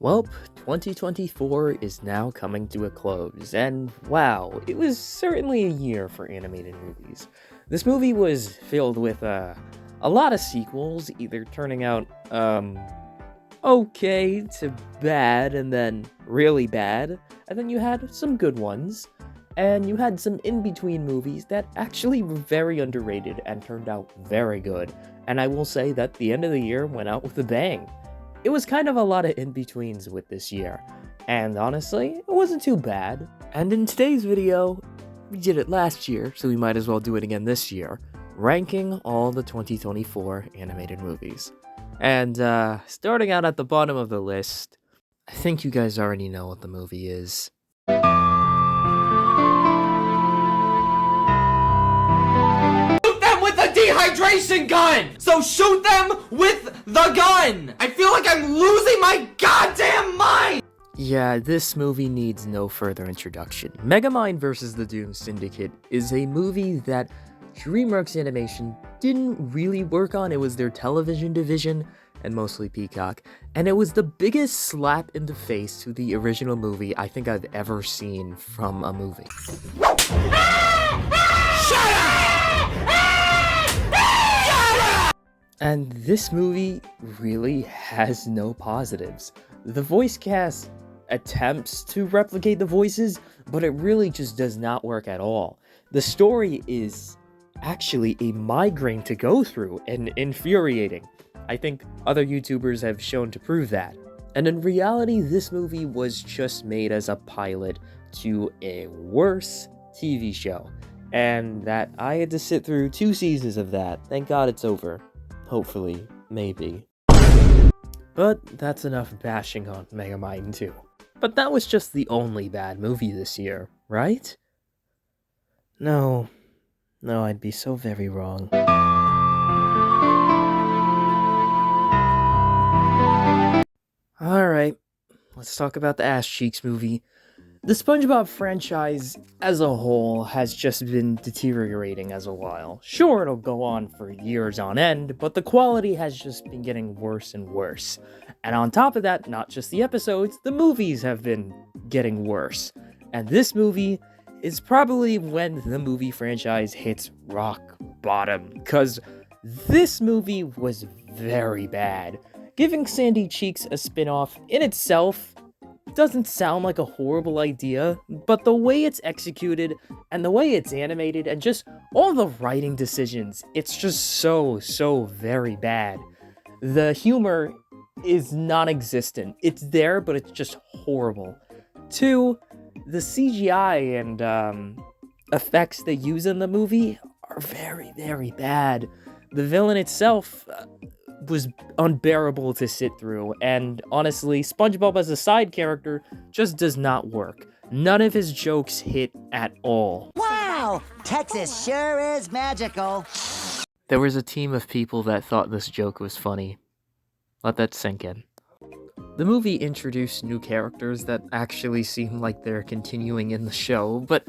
Well, 2024 is now coming to a close, and wow, it was certainly a year for animated movies. This movie was filled with a lot of sequels, either turning out okay to bad, and then really bad, and then you had some good ones, and you had some in-between movies that actually were very underrated and turned out very good, and I will say that the end of the year went out with a bang. It was kind of a lot of in-betweens with this year, and honestly, it wasn't too bad. And in today's video, we did it last year, so we might as well do it again this year, ranking all the 2024 animated movies. And starting out at the bottom of the list, I think you guys already know what the movie is. Dehydration gun! So shoot them with the gun! I feel like I'm losing my goddamn mind! Yeah, this movie needs no further introduction. Megamind vs. the Doom Syndicate is a movie that DreamWorks Animation didn't really work on. It was their television division, and mostly Peacock, and it was the biggest slap in the face to the original movie I think I've ever seen from a movie. Shut up! And this movie really has no positives. The voice cast attempts to replicate the voices, but it really just does not work at all. The story is actually a migraine to go through and infuriating. I think other YouTubers have shown to prove that. And in reality, this movie was just made as a pilot to a worse TV show. And that I had to sit through 2 seasons of that. Thank God it's over. Hopefully, maybe. But that's enough bashing on Megamind 2. But that was just the only bad movie this year, right? No, I'd be so very wrong. Alright, let's talk about the Ass Cheeks movie. The SpongeBob franchise as a whole has just been deteriorating as a while. Sure, it'll go on for years on end, but the quality has just been getting worse and worse. And on top of that, not just the episodes, the movies have been getting worse. And this movie is probably when the movie franchise hits rock bottom, because this movie was very bad. Giving Sandy Cheeks a spin-off in itself doesn't sound like a horrible idea, but the way it's executed and the way it's animated and just all the writing decisions, it's just so very bad. The humor is non-existent. It's there, but it's just horrible. 2, the CGI and effects they use in the movie are very bad. The villain itself was unbearable to sit through, and honestly, SpongeBob as a side character just does not work. None of his jokes hit at all. Wow! Texas sure is magical. There was a team of people that thought this joke was funny. Let that sink in. The movie introduced new characters that actually seem like they're continuing in the show, but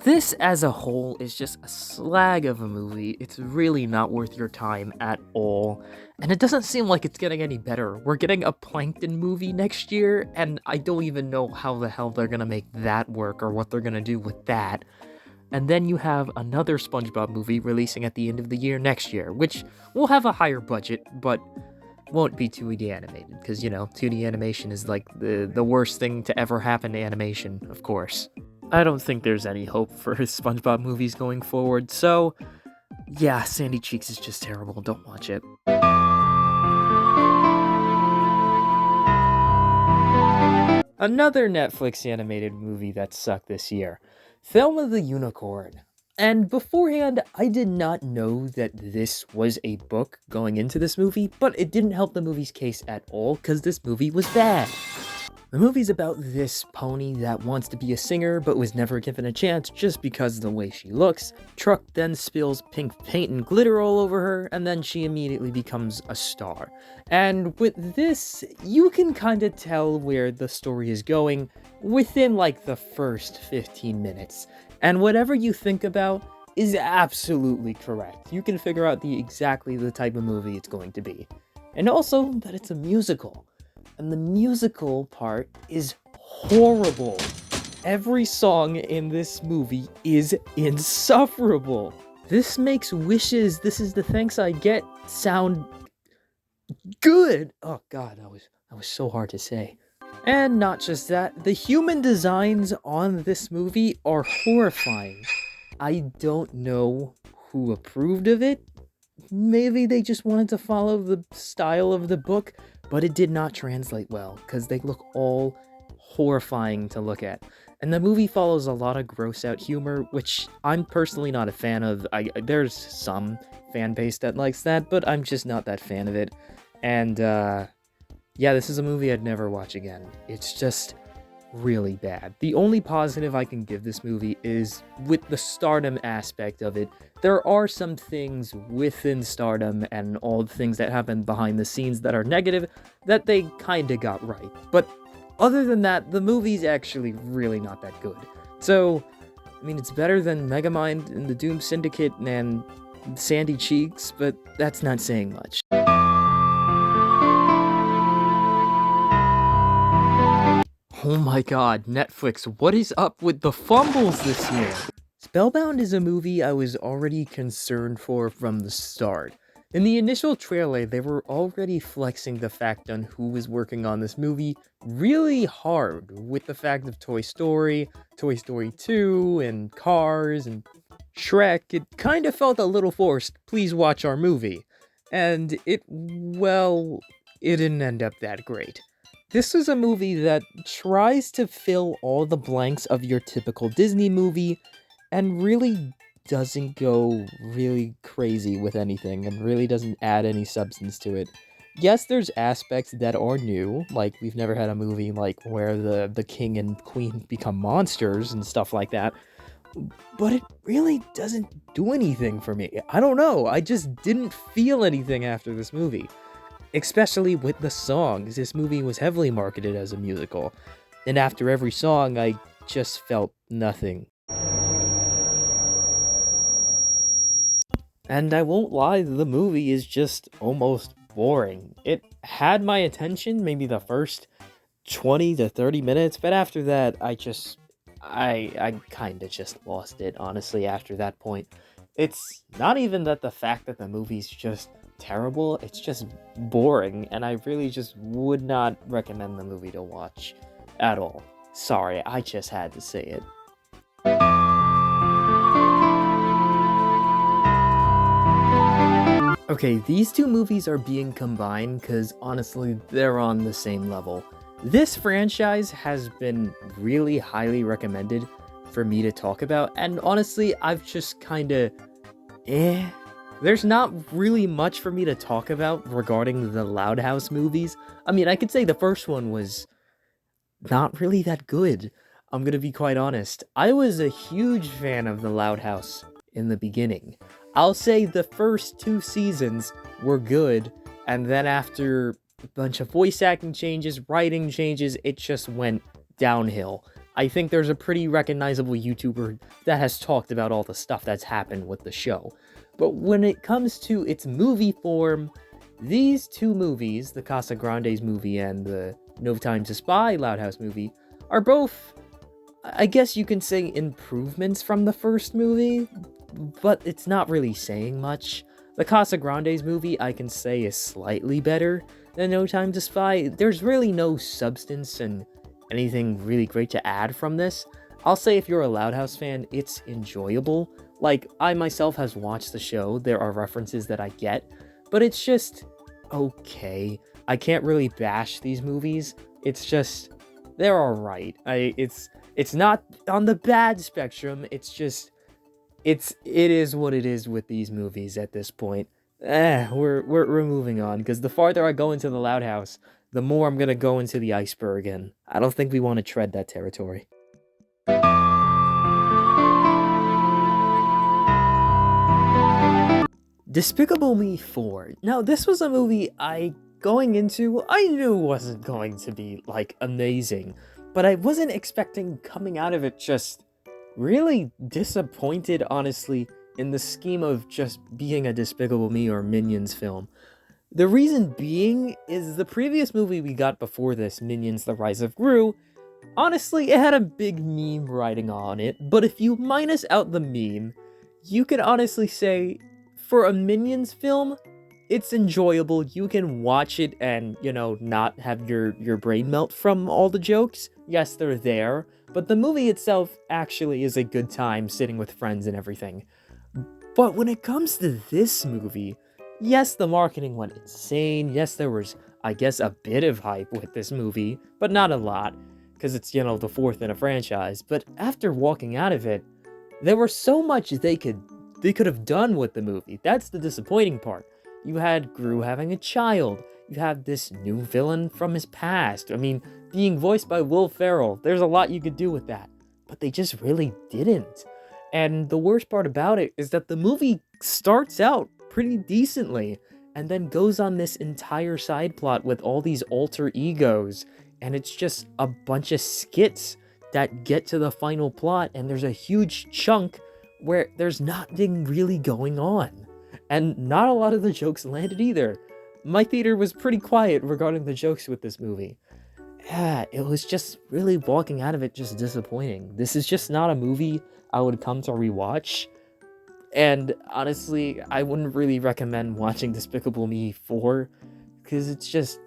this as a whole is just a slag of a movie. It's really not worth your time at all. And it doesn't seem like it's getting any better. We're getting a Plankton movie next year, and I don't even know how the hell they're gonna make that work or what they're gonna do with that. And then you have another SpongeBob movie releasing at the end of the year next year, which will have a higher budget, but won't be 2D animated, because, 2D animation is like the worst thing to ever happen to animation, of course. I don't think there's any hope for SpongeBob movies going forward, so yeah, Sandy Cheeks is just terrible. Don't watch it. Another Netflix animated movie that sucked this year, Thelma the Unicorn. And beforehand, I did not know that this was a book going into this movie, but it didn't help the movie's case at all, because this movie was bad. The movie's about this pony that wants to be a singer, but was never given a chance just because of the way she looks. Truck then spills pink paint and glitter all over her, and then she immediately becomes a star. And with this, you can kind of tell where the story is going within like the first 15 minutes. And whatever you think about is absolutely correct. You can figure out exactly the type of movie it's going to be. And also that it's a musical. and the musical part is horrible. Every song in this movie is insufferable. This makes Wishes, This Is the Thanks I Get sound good. Oh god, that was so hard to say. And not just that, the human designs on this movie are horrifying. I don't know who approved of it. Maybe they just wanted to follow the style of the book, but it did not translate well because they look all horrifying to look at. And the movie follows a lot of gross out humor, which I'm personally not a fan of. There's some fan base that likes that, but I'm just not that fan of it. And yeah, this is a movie I'd never watch again. It's just really bad. The only positive I can give this movie is with the stardom aspect of it. There are some things within stardom and all the things that happen behind the scenes that are negative that they kinda got right. But other than that, the movie's actually really not that good. So, I mean, it's better than Megamind and the Doom Syndicate and Sandy Cheeks, but that's not saying much. Oh my god, Netflix, what is up with the fumbles this year? Spellbound is a movie I was already concerned for from the start. In the initial trailer, they were already flexing the fact on who was working on this movie really hard, with the fact of Toy Story 2, and Cars, and Shrek. It kind of felt a little forced, please watch our movie. And it didn't end up that great. This is a movie that tries to fill all the blanks of your typical Disney movie and really doesn't go really crazy with anything and really doesn't add any substance to it. Yes, there's aspects that are new, like we've never had a movie like where the king and queen become monsters and stuff like that, but it really doesn't do anything for me. I don't know, I just didn't feel anything after this movie. Especially with the songs. This movie was heavily marketed as a musical, and after every song, I just felt nothing. And I won't lie, the movie is just almost boring. It had my attention maybe the first 20 to 30 minutes, but after that, I kinda just lost it, honestly, after that point. It's not even that the fact that the movie's just terrible, it's just boring, and I really just would not recommend the movie to watch at all. Sorry, I just had to say it. Okay, these two movies are being combined because honestly, they're on the same level. This franchise has been really highly recommended for me to talk about, and honestly, I've just kinda There's not really much for me to talk about regarding the Loud House movies. I mean, I could say the first one was not really that good. I'm gonna be quite honest. I was a huge fan of the Loud House in the beginning. I'll say the first 2 seasons were good, and then after a bunch of voice acting changes, writing changes, it just went downhill. I think there's a pretty recognizable YouTuber that has talked about all the stuff that's happened with the show. But when it comes to its movie form, these 2 movies, the Casa Grandes movie and the No Time to Spy Loud House movie, are both, I guess you can say, improvements from the first movie, but it's not really saying much. The Casa Grandes movie, I can say, is slightly better than No Time to Spy. There's really no substance and anything really great to add from this. I'll say if you're a Loud House fan, it's enjoyable. Like, I myself has watched the show, there are references that I get, but it's just okay. I can't really bash these movies. It's just, they're alright. It's not on the bad spectrum, it's just, it is what it is with these movies at this point. We're moving on, because the farther I go into the Loud House, the more I'm gonna go into the iceberg, and I don't think we want to tread that territory. Despicable Me 4. Now, this was a movie I knew wasn't going to be, like, amazing, but I wasn't expecting coming out of it just really disappointed, honestly, in the scheme of just being a Despicable Me or Minions film. The reason being is the previous movie we got before this, Minions: The Rise of Gru, honestly, it had a big meme writing on it, but if you minus out the meme, you can honestly say, for a Minions film, it's enjoyable. You can watch it and, not have your brain melt from all the jokes. Yes, they're there, but the movie itself actually is a good time sitting with friends and everything. But when it comes to this movie, yes, the marketing went insane. Yes, there was, I guess, a bit of hype with this movie, but not a lot, because it's, the fourth in a franchise. But after walking out of it, there was so much they could have done with the movie. That's the disappointing part. You had Gru having a child. You have this new villain from his past. I mean, being voiced by Will Ferrell. There's a lot you could do with that. But they just really didn't. And the worst part about it is that the movie starts out pretty decently and then goes on this entire side plot with all these alter egos. And it's just a bunch of skits that get to the final plot, and there's a huge chunk where there's nothing really going on. And not a lot of the jokes landed either. My theater was pretty quiet regarding the jokes with this movie. Yeah, it was just really walking out of it just disappointing. This is just not a movie I would come to rewatch. And honestly, I wouldn't really recommend watching Despicable Me 4, because it's just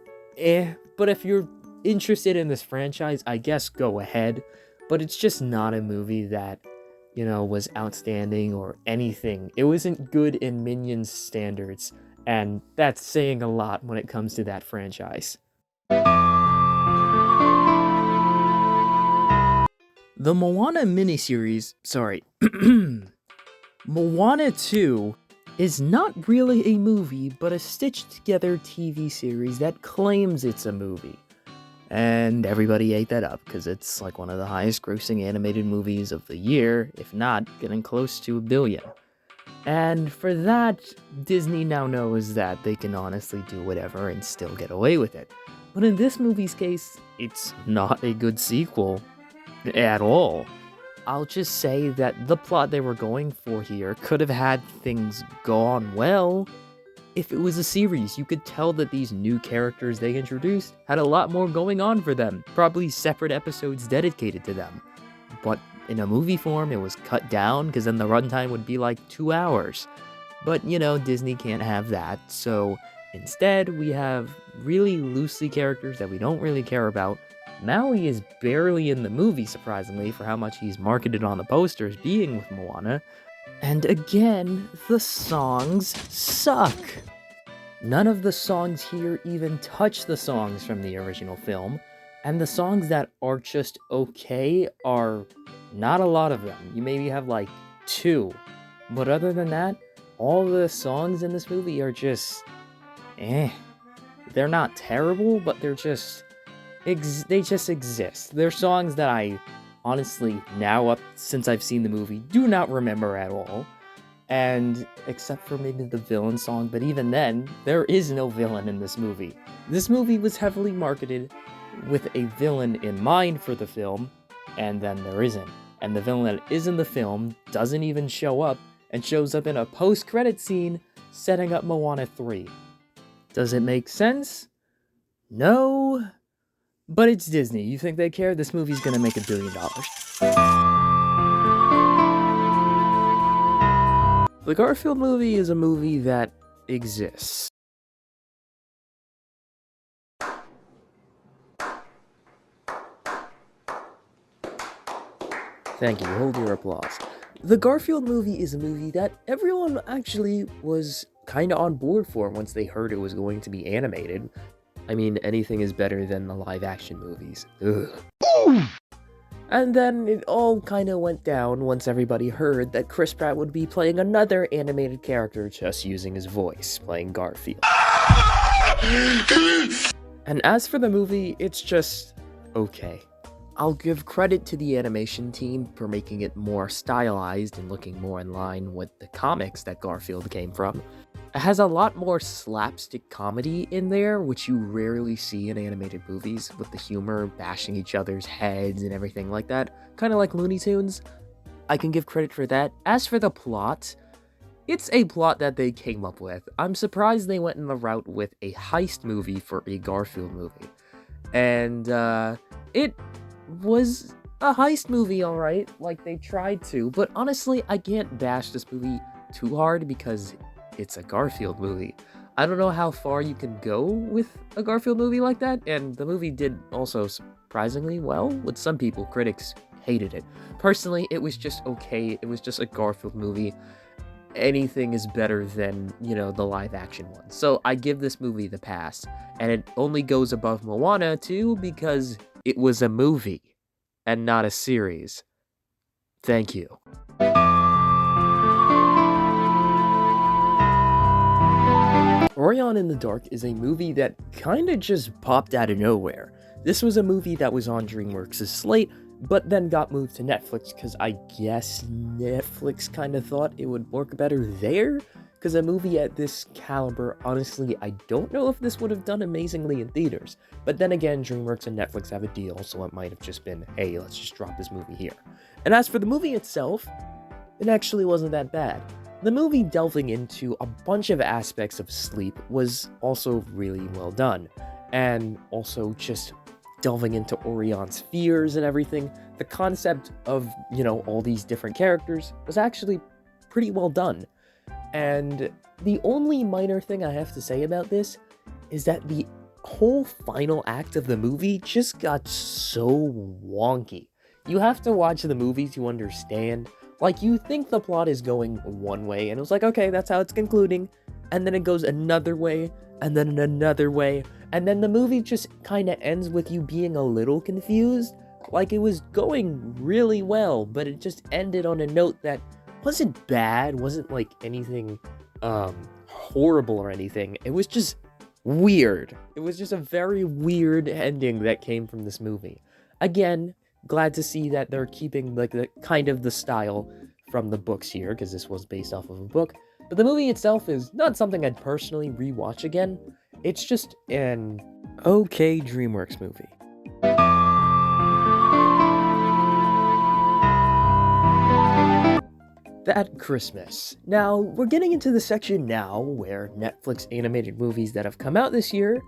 But if you're interested in this franchise, I guess go ahead. But it's just not a movie that, was outstanding or anything. It wasn't good in Minions standards, and that's saying a lot when it comes to that franchise. The Moana miniseries, Moana 2 is not really a movie, but a stitched-together TV series that claims it's a movie. And everybody ate that up, because it's like one of the highest-grossing animated movies of the year, if not getting close to $1 billion. And for that, Disney now knows that they can honestly do whatever and still get away with it. But in this movie's case, it's not a good sequel at all. I'll just say that the plot they were going for here could have had things gone well. If it was a series, you could tell that these new characters they introduced had a lot more going on for them, probably separate episodes dedicated to them. But in a movie form, it was cut down, because then the runtime would be like 2 hours. But, Disney can't have that, so instead, we have really loosely characters that we don't really care about. Maui is barely in the movie, surprisingly, for how much he's marketed on the posters being with Moana. And again, the songs suck. None of the songs here even touch the songs from the original film, and the songs that are just okay are not a lot of them. You maybe have like 2. But other than that, all the songs in this movie are just They're not terrible, but they're just they just exist. They're songs that I honestly, now up since I've seen the movie, do not remember at all. And except for maybe the villain song, but even then, there is no villain in this movie. This movie was heavily marketed with a villain in mind for the film, and then there isn't. And the villain that is in the film doesn't even show up, and shows up in a post-credit scene setting up Moana 3. Does it make sense? No. But it's Disney. You think they care? This movie's gonna make $1 billion. The Garfield movie is a movie that exists. Thank you, hold your applause. The Garfield movie is a movie that everyone actually was kinda on board for once they heard it was going to be animated. I mean, anything is better than the live-action movies. Ugh. And then it all kinda went down once everybody heard that Chris Pratt would be playing another animated character just using his voice, playing Garfield. And as for the movie, it's just okay. I'll give credit to the animation team for making it more stylized and looking more in line with the comics that Garfield came from. It has a lot more slapstick comedy in there, which you rarely see in animated movies, with the humor bashing each other's heads and everything like that, kind of like Looney Tunes. I can give credit for that. As for the plot, it's a plot that they came up with. I'm surprised they went in the route with a heist movie for a Garfield movie. And, it was a heist movie, alright, like they tried to, but honestly, I can't bash this movie too hard because it's a Garfield movie. I don't know how far you can go with a Garfield movie like that, and the movie did also surprisingly well with some people. Critics hated it. Personally, it was just okay. It was just a Garfield movie. Anything is better than, the live action one. So I give this movie the pass, and it only goes above Moana too because it was a movie and not a series. Thank you. Orion in the Dark is a movie that kinda just popped out of nowhere. This was a movie that was on DreamWorks' slate, but then got moved to Netflix because I guess Netflix kinda thought it would work better there? Because a movie at this caliber, honestly, I don't know if this would have done amazingly in theaters. But then again, DreamWorks and Netflix have a deal, so it might have just been, hey, let's just drop this movie here. And as for the movie itself, it actually wasn't that bad. The movie delving into a bunch of aspects of sleep was also really well done. And also just delving into Orion's fears and everything, the concept of, all these different characters was actually pretty well done. And the only minor thing I have to say about this is that the whole final act of the movie just got so wonky. You have to watch the movie to understand. Like, you think the plot is going one way, and it was like, okay, that's how it's concluding, and then it goes another way, and then another way, and then the movie just kind of ends with you being a little confused. Like, it was going really well, but it just ended on a note that wasn't bad, wasn't like anything horrible or anything. It was just weird. It was just a very weird ending that came from this movie. Again, glad to see that they're keeping like the kind of the style from the books here, because this was based off of a book. But the movie itself is not something I'd personally rewatch again. It's just an okay DreamWorks movie. That Christmas. Now, we're getting into the section now where Netflix animated movies that have come out this year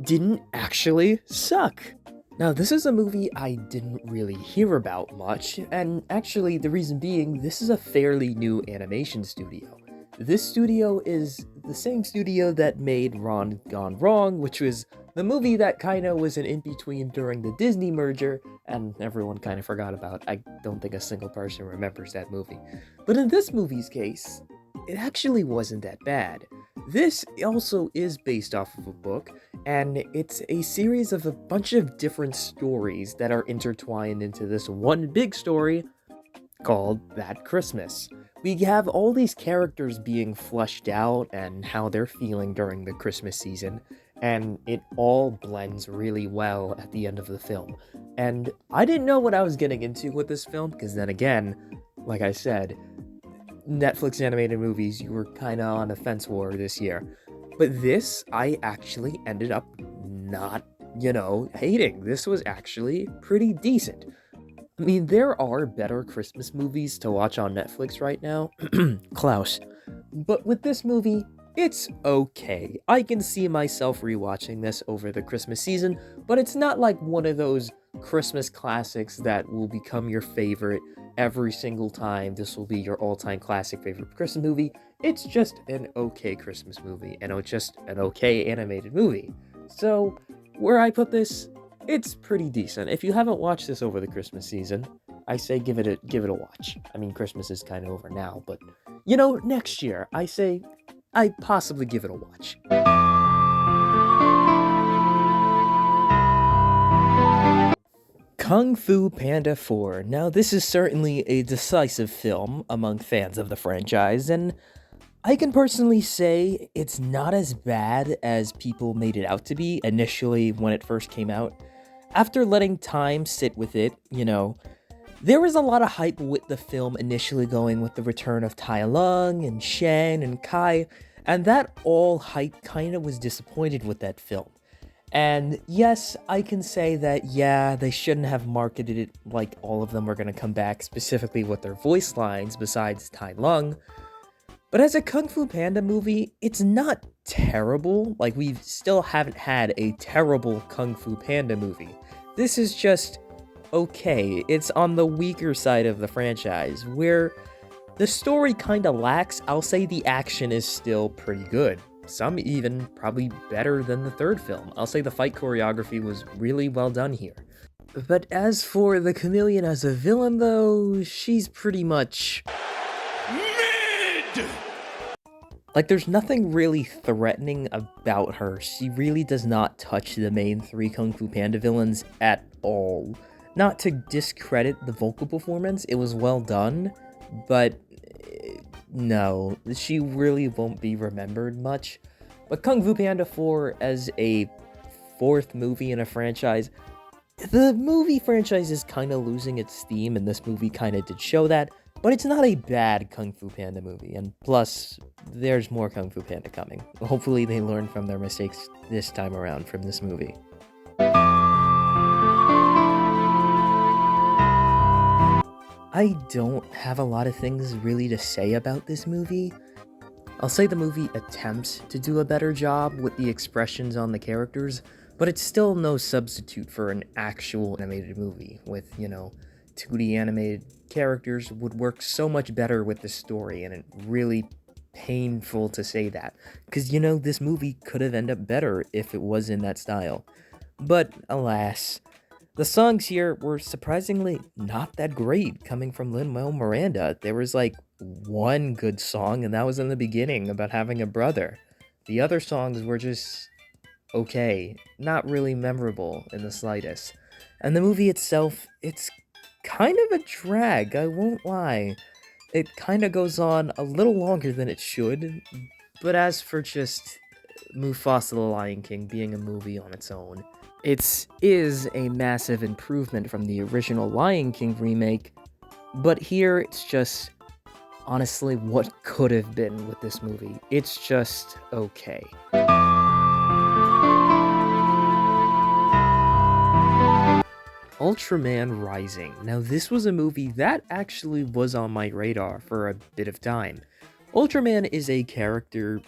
didn't actually suck. Now, this is a movie I didn't really hear about much, and actually the reason being, this is a fairly new animation studio. This studio is the same studio that made Ron Gone Wrong, which was the movie that kinda was an in-between during the Disney merger, and everyone kinda forgot about. I don't think a single person remembers that movie. But in this movie's case, it actually wasn't that bad. This also is based off of a book, and it's a series of a bunch of different stories that are intertwined into this one big story called That Christmas. We have all these characters being fleshed out and how they're feeling during the Christmas season, and it all blends really well at the end of the film. And I didn't know what I was getting into with this film, because then again, like I said, Netflix animated movies, you were kind of on a fence war this year. But this, I actually ended up not, hating. This was actually pretty decent. I mean, there are better Christmas movies to watch on Netflix right now. Klaus. But with this movie, it's okay. I can see myself rewatching this over the Christmas season, but it's not like one of those Christmas classics that will become your favorite every single time. This will be your all-time classic favorite Christmas movie. It's just an okay Christmas movie, and it's just an okay animated movie. So, where I put this, it's pretty decent. If you haven't watched this over the Christmas season, I say give it a watch. I mean, Christmas is kind of over now, but next year, I say I'd possibly give it a watch. Kung Fu Panda 4. Now, this is certainly a decisive film among fans of the franchise, and I can personally say it's not as bad as people made it out to be initially when it first came out. After letting time sit with it, there was a lot of hype with the film initially going with the return of Tai Lung and Shen and Kai, and that all hype kind of was disappointed with that film. And yes, I can say that, yeah, they shouldn't have marketed it like all of them were going to come back specifically with their voice lines besides Tai Lung. But as a Kung Fu Panda movie, it's not terrible. Like, we still haven't had a terrible Kung Fu Panda movie. This is just okay. It's on the weaker side of the franchise, where the story kinda lacks. I'll say the action is still pretty good. Some even probably better than the third film. I'll say the fight choreography was really well done here. But as for the Chameleon as a villain, though, she's pretty much Mid! like, there's nothing really threatening about her. She really does not touch the main three Kung Fu Panda villains at all. Not to discredit the vocal performance, it was well done, but no, she really won't be remembered much. But Kung Fu Panda 4 as a fourth movie in a franchise, the movie franchise is kind of losing its steam, and this movie kind of did show that, but it's not a bad Kung Fu Panda movie, and plus, there's more Kung Fu Panda coming. Hopefully they learn from their mistakes this time around from this movie. I don't have a lot of things really to say about this movie. I'll say the movie attempts to do a better job with the expressions on the characters, but it's still no substitute for an actual animated movie with, 2D animated characters would work so much better with the story, and it's really painful to say that, because, this movie could have ended up better if it was in that style. But alas, the songs here were surprisingly not that great coming from Lin-Manuel Miranda. There was like one good song, and that was in the beginning about having a brother. The other songs were just okay, not really memorable in the slightest. And the movie itself, it's kind of a drag, I won't lie. It kind of goes on a little longer than it should, but as for just Mufasa the Lion King being a movie on its own, it is a massive improvement from the original Lion King remake, but here it's just honestly what could have been with this movie. It's just okay. Ultram Man Rising. Now, this was a movie that actually was on my radar for a bit of time. Ultraman is a character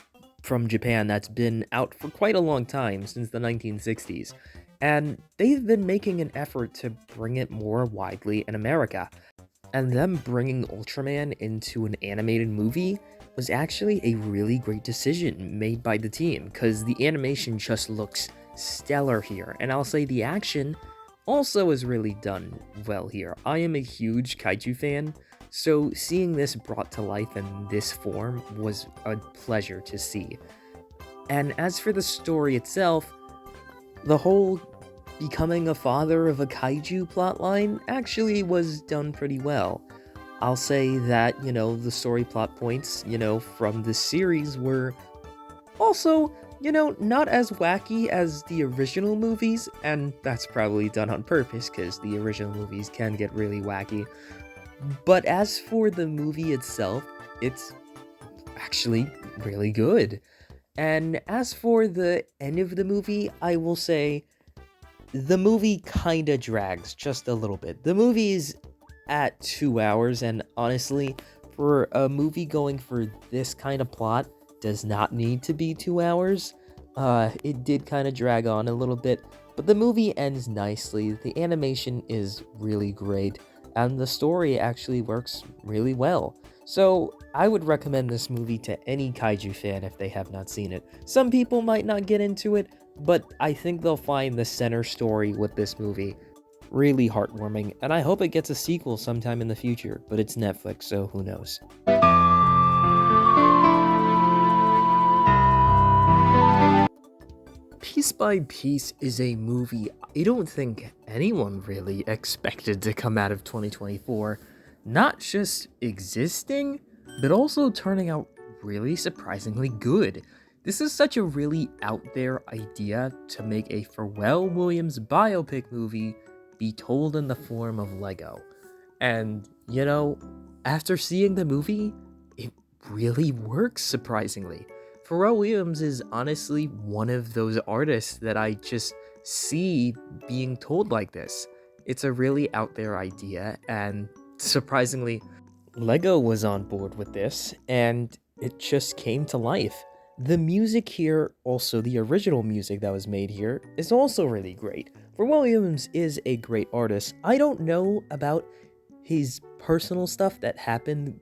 from Japan that's been out for quite a long time, since the 1960s, and they've been making an effort to bring it more widely in America. And them bringing Ultraman into an animated movie was actually a really great decision made by the team, because the animation just looks stellar here, and I'll say the action also is really done well here. I am a huge kaiju fan, so seeing this brought to life in this form was a pleasure to see. And as for the story itself, the whole becoming a father of a kaiju plotline actually was done pretty well. I'll say that, the story plot points, from the series were also, not as wacky as the original movies, and that's probably done on purpose, because the original movies can get really wacky. But as for the movie itself, it's actually really good. And as for the end of the movie, I will say the movie kinda drags just a little bit. The movie's at 2 hours, and honestly, for a movie going for this kind of plot, does not need to be 2 hours. It did kind of drag on a little bit, but the movie ends nicely. The animation is really great, and the story actually works really well. So I would recommend this movie to any kaiju fan if they have not seen it. Some people might not get into it, but I think they'll find the center story with this movie really heartwarming, and I hope it gets a sequel sometime in the future, but it's Netflix, so who knows. Piece by Piece is a movie I don't think anyone really expected to come out of 2024. Not just existing, but also turning out really surprisingly good. This is such a really out there idea to make a Pharrell Williams biopic movie be told in the form of Lego. And, after seeing the movie, it really works surprisingly. Pharrell Williams is honestly one of those artists that I just see being told like this. It's a really out there idea, and surprisingly, Lego was on board with this, and it just came to life. The music here, also the original music that was made here, is also really great. For Williams is a great artist. I don't know about his personal stuff that happened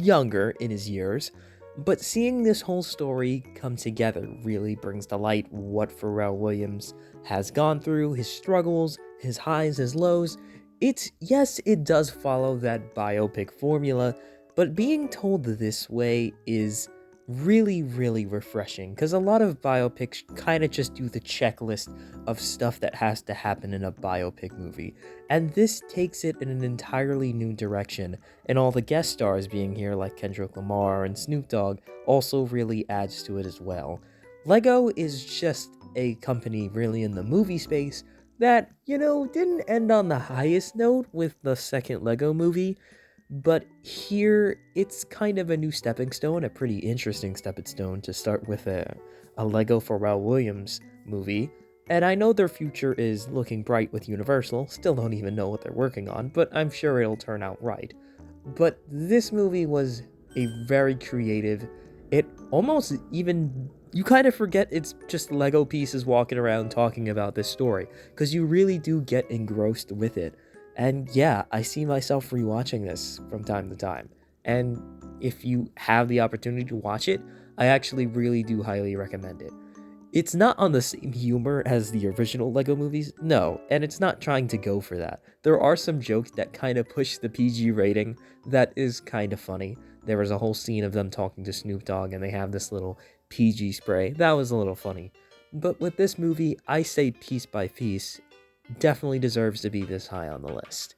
younger in his years, but seeing this whole story come together really brings to light what Pharrell Williams has gone through, his struggles, his highs, his lows. Yes, it does follow that biopic formula, but being told this way is really, really refreshing, because a lot of biopics kind of just do the checklist of stuff that has to happen in a biopic movie, and this takes it in an entirely new direction, and all the guest stars being here like Kendrick Lamar and Snoop Dogg also really adds to it as well. Lego is just a company really in the movie space that, didn't end on the highest note with the second Lego movie, but here, it's kind of a new stepping stone, a pretty interesting stepping stone to start with a Lego Pharrell Williams movie. And I know their future is looking bright with Universal, still don't even know what they're working on, but I'm sure it'll turn out right. But this movie was a very creative, it almost even, you kind of forget it's just Lego pieces walking around talking about this story, because you really do get engrossed with it. And yeah, I see myself rewatching this from time to time. And if you have the opportunity to watch it, I actually really do highly recommend it. It's not on the same humor as the original Lego movies, no, and it's not trying to go for that. There are some jokes that kind of push the PG rating that is kind of funny. There was a whole scene of them talking to Snoop Dogg and they have this little PG spray. That was a little funny. But with this movie, I say piece by piece, definitely deserves to be this high on the list.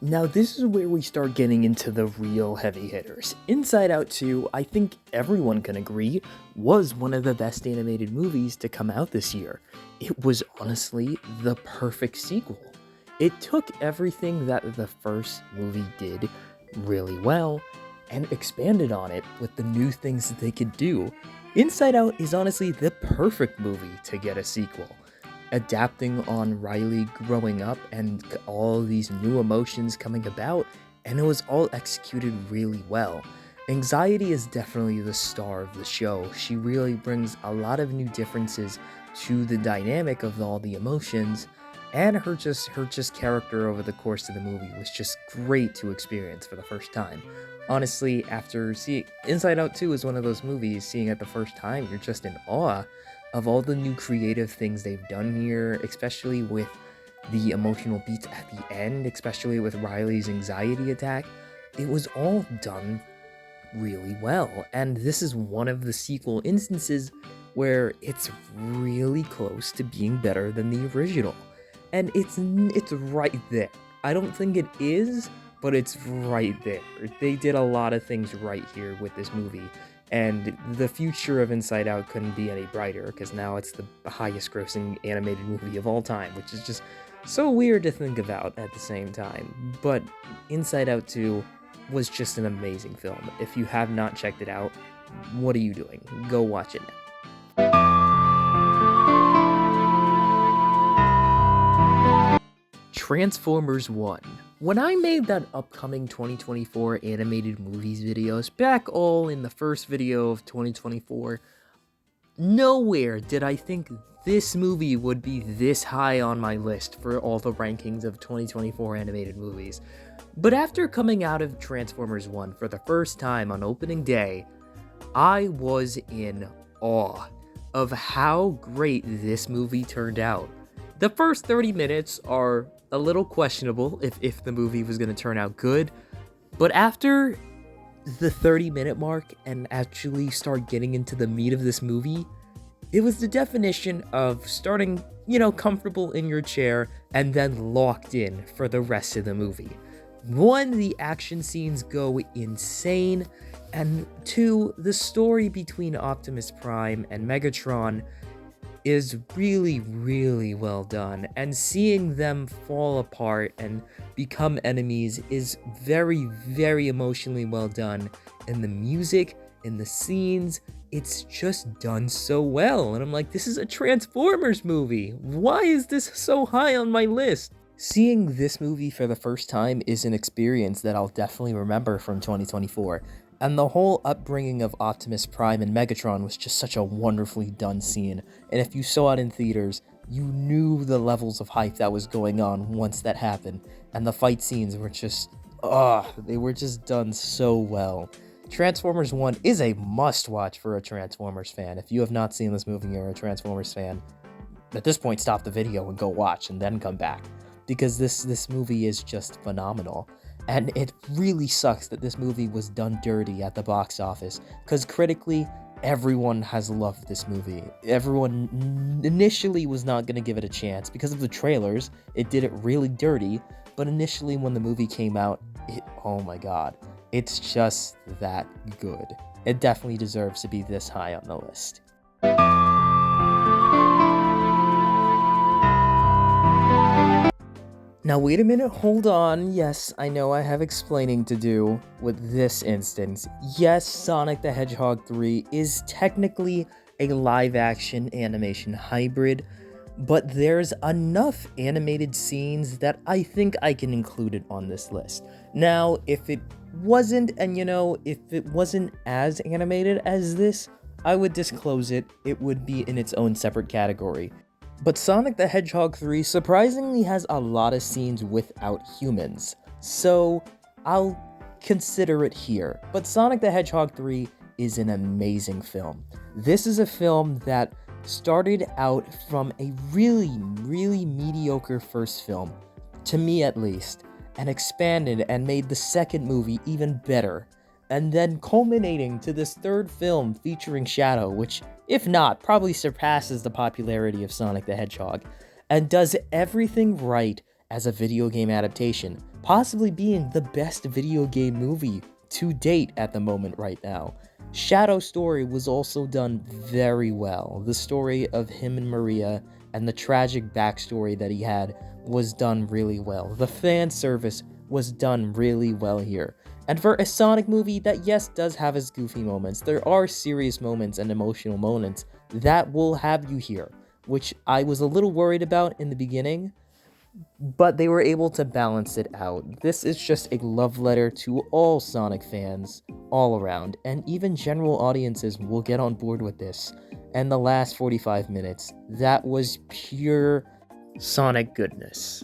Now this is where we start getting into the real heavy hitters. Inside Out 2, I think everyone can agree, was one of the best animated movies to come out this year. It was honestly the perfect sequel. It took everything that the first movie did really well and expanded on it with the new things that they could do. Inside Out is honestly the perfect movie to get a sequel. Adapting on Riley growing up and all these new emotions coming about, and it was all executed really well. Anxiety is definitely the star of the show. She really brings a lot of new differences to the dynamic of all the emotions, and her character over the course of the movie was just great to experience for the first time. Honestly, after seeing Inside Out 2 is one of those movies, seeing it the first time, you're just in awe of all the new creative things they've done here, especially with the emotional beats at the end, especially with Riley's anxiety attack. It was all done really well, and this is one of the sequel instances where it's really close to being better than the original. And it's right there. I don't think it is, but it's right there. They did a lot of things right here with this movie, and the future of Inside Out couldn't be any brighter, because now it's the highest grossing animated movie of all time, which is just so weird to think about at the same time. But Inside Out 2 was just an amazing film. If you have not checked it out, what are you doing? Go watch it now. Transformers 1. When I made that upcoming 2024 animated movies videos, back all in the first video of 2024, nowhere did I think this movie would be this high on my list for all the rankings of 2024 animated movies. But after coming out of Transformers 1 for the first time on opening day, I was in awe of how great this movie turned out. The first 30 minutes are a little questionable if the movie was going to turn out good, but after the 30-minute mark and actually start getting into the meat of this movie, it was the definition of starting, comfortable in your chair and then locked in for the rest of the movie. 1, the action scenes go insane, and 2, the story between Optimus Prime and Megatron is really, really well done, and seeing them fall apart and become enemies is very, very emotionally well done. And the music, in the scenes, it's just done so well, and I'm like, this is a Transformers movie. Why is this so high on my list? Seeing this movie for the first time is an experience that I'll definitely remember from 2024, and the whole upbringing of Optimus Prime and Megatron was just such a wonderfully done scene, and if you saw it in theaters, you knew the levels of hype that was going on once that happened, and the fight scenes were just, they were just done so well. Transformers 1 is a must-watch for a Transformers fan. If you have not seen this movie and you're a Transformers fan, at this point stop the video and go watch and then come back. Because this movie is just phenomenal. And it really sucks that this movie was done dirty at the box office, because critically, everyone has loved this movie. Everyone initially was not going to give it a chance because of the trailers. It did it really dirty, but initially when the movie came out, oh my god, it's just that good. It definitely deserves to be this high on the list. Now wait a minute, hold on. Yes, I know I have explaining to do with this instance. Yes, Sonic the Hedgehog 3 is technically a live-action animation hybrid, but there's enough animated scenes that I think I can include it on this list. Now, if it wasn't, and if it wasn't as animated as this, I would disclose it. It would be in its own separate category. But Sonic the Hedgehog 3 surprisingly has a lot of scenes without humans, so I'll consider it here. But Sonic the Hedgehog 3 is an amazing film. This is a film that started out from a really, really mediocre first film, to me at least, and expanded and made the second movie even better, and then culminating to this third film featuring Shadow, which, if not, probably surpasses the popularity of Sonic the Hedgehog, and does everything right as a video game adaptation, possibly being the best video game movie to date at the moment right now. Shadow's story was also done very well. The story of him and Maria and the tragic backstory that he had was done really well. The fan service was done really well here. And for a Sonic movie that, yes, does have its goofy moments, there are serious moments and emotional moments that will have you here, which I was a little worried about in the beginning, but they were able to balance it out. This is just a love letter to all Sonic fans all around, and even general audiences will get on board with this. And the last 45 minutes, that was pure Sonic goodness.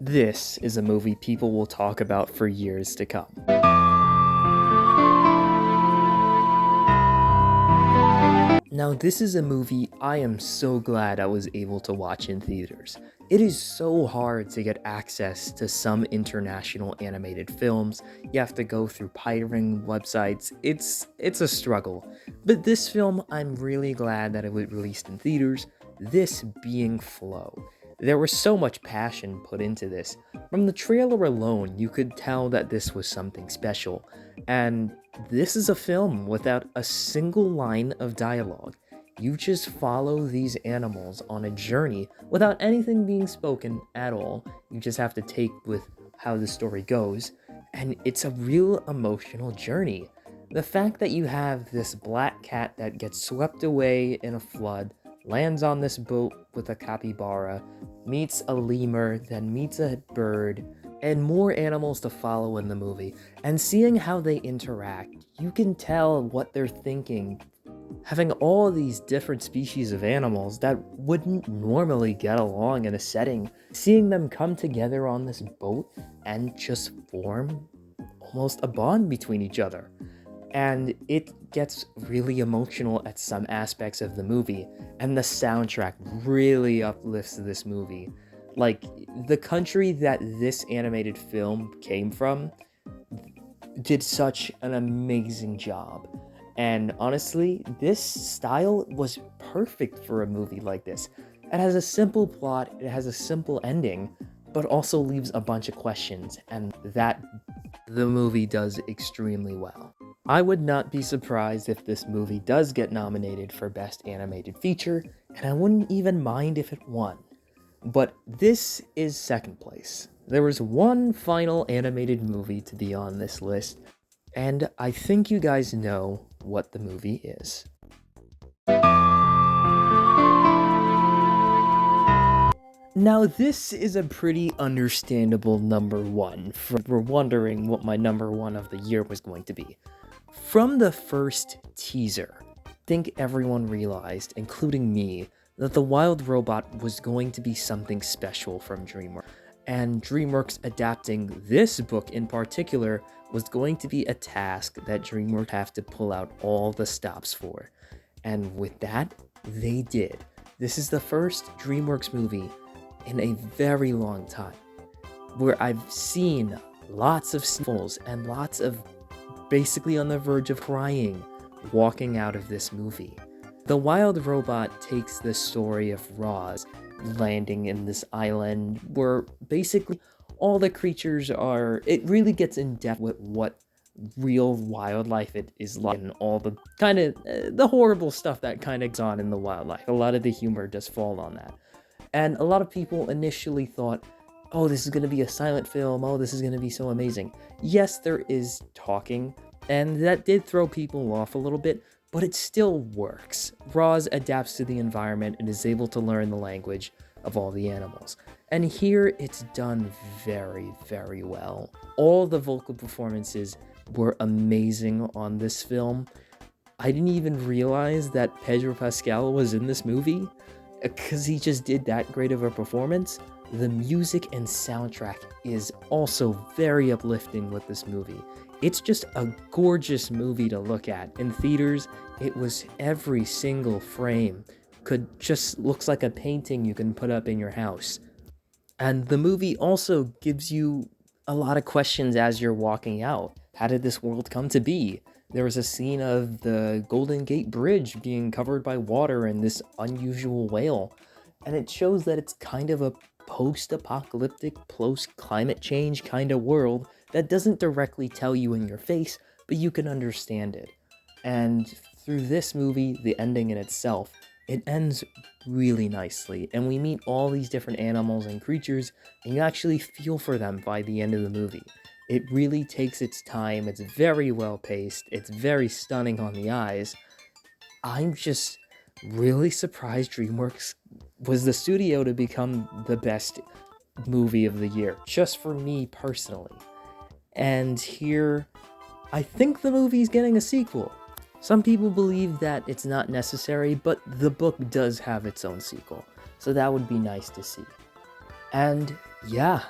This is a movie people will talk about for years to come. Now, this is a movie I am so glad I was able to watch in theaters. It is so hard to get access to some international animated films. You have to go through pirating websites. It's a struggle. But this film, I'm really glad that it was released in theaters, this being Flow. There was so much passion put into this. From the trailer alone, you could tell that this was something special. And this is a film without a single line of dialogue. You just follow these animals on a journey without anything being spoken at all. You just have to take with how the story goes. And it's a real emotional journey. The fact that you have this black cat that gets swept away in a flood, lands on this boat with a capybara, meets a lemur, then meets a bird, and more animals to follow in the movie. And seeing how they interact, you can tell what they're thinking. Having all these different species of animals that wouldn't normally get along in a setting, seeing them come together on this boat and just form almost a bond between each other. And it gets really emotional at some aspects of the movie, and the soundtrack really uplifts this movie. Like, the country that this animated film came from did such an amazing job. And honestly, this style was perfect for a movie like this. It has a simple plot, it has a simple ending, but also leaves a bunch of questions, and that the movie does extremely well. I would not be surprised if this movie does get nominated for Best Animated Feature, and I wouldn't even mind if it won. But this is second place. There was one final animated movie to be on this list, and I think you guys know what the movie is. Now, this is a pretty understandable number one, for we're wondering what my number one of the year was going to be. From the first teaser, I think everyone realized, including me, that The Wild Robot was going to be something special from DreamWorks. And DreamWorks adapting this book in particular was going to be a task that DreamWorks have to pull out all the stops for. And with that, they did. This is the first DreamWorks movie in a very long time where I've seen lots of sniffles and lots of basically on the verge of crying walking out of this movie. The Wild Robot takes the story of Roz landing in this island where basically all the creatures are, it really gets in depth with what real wildlife it is like and all the kind of the horrible stuff that kind of goes on in the wildlife. A lot of the humor does fall on that. And a lot of people initially thought, oh, this is going to be a silent film, oh, this is going to be so amazing. Yes, there is talking, and that did throw people off a little bit, but it still works. Roz adapts to the environment and is able to learn the language of all the animals. And here it's done very, very well. All the vocal performances were amazing on this film. I didn't even realize that Pedro Pascal was in this movie, because he just did that great of a performance. The music and soundtrack is also very uplifting with this movie. It's just a gorgeous movie to look at. In theaters, it was every single frame looks like a painting you can put up in your house. And the movie also gives you a lot of questions as you're walking out. How did this world come to be? There was a scene of the Golden Gate Bridge being covered by water and this unusual whale. And it shows that it's kind of a post-apocalyptic, post-climate change kind of world that doesn't directly tell you in your face, but you can understand it. And through this movie, the ending in itself, it ends really nicely. And we meet all these different animals and creatures, and you actually feel for them by the end of the movie. It really takes its time, it's very well paced, it's very stunning on the eyes. I'm just really surprised DreamWorks was the studio to become the best movie of the year, just for me personally. And here, I think the movie's getting a sequel. Some people believe that it's not necessary, but the book does have its own sequel, so that would be nice to see. And yeah,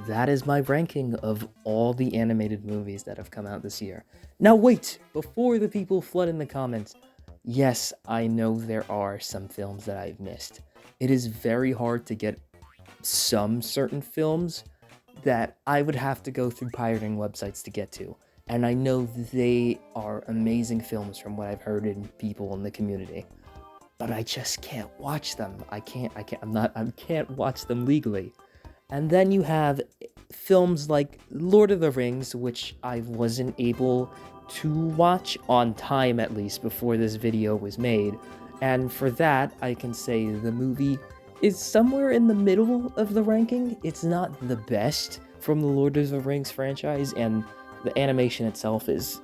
that is my ranking of all the animated movies that have come out this year. Now wait, before the people flood in the comments, yes, I know there are some films that I've missed. It is very hard to get some certain films that I would have to go through pirating websites to get to. And I know they are amazing films from what I've heard in people in the community. But I just can't watch them. I can't watch them legally. And then you have films like Lord of the Rings, which I wasn't able to watch on time, at least before this video was made. And for that, I can say the movie is somewhere in the middle of the ranking. It's not the best from the Lord of the Rings franchise, and the animation itself is,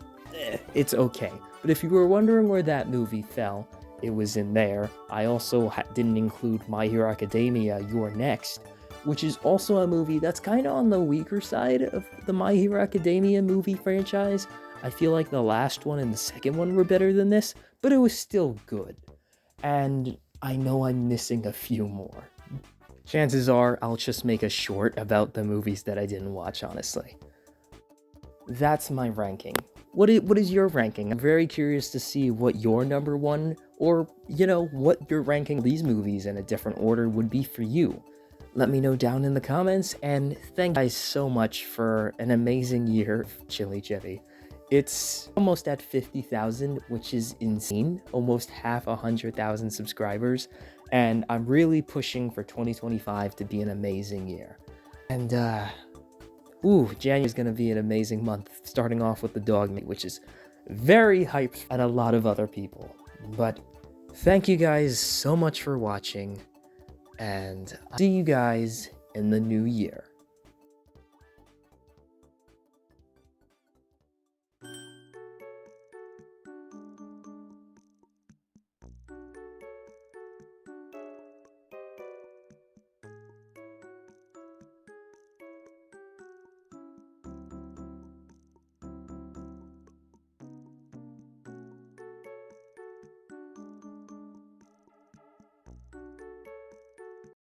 it's okay. But if you were wondering where that movie fell, it was in there. I also didn't include My Hero Academia, You're Next, which is also a movie that's kind of on the weaker side of the My Hero Academia movie franchise. I feel like the last one and the second one were better than this, but it was still good. And I know I'm missing a few more. Chances are I'll just make a short about the movies that I didn't watch, honestly. That's my ranking. What is your ranking? I'm very curious to see what your number one, or, what your ranking these movies in a different order would be for you. Let me know down in the comments, and thank you guys so much for an amazing year of Chili Chili. It's almost at 50,000, which is insane, almost half 100,000 subscribers, and I'm really pushing for 2025 to be an amazing year. And, January is going to be an amazing month, starting off with the dog meat, which is very hyped and a lot of other people. But thank you guys so much for watching, and I'll see you guys in the new year.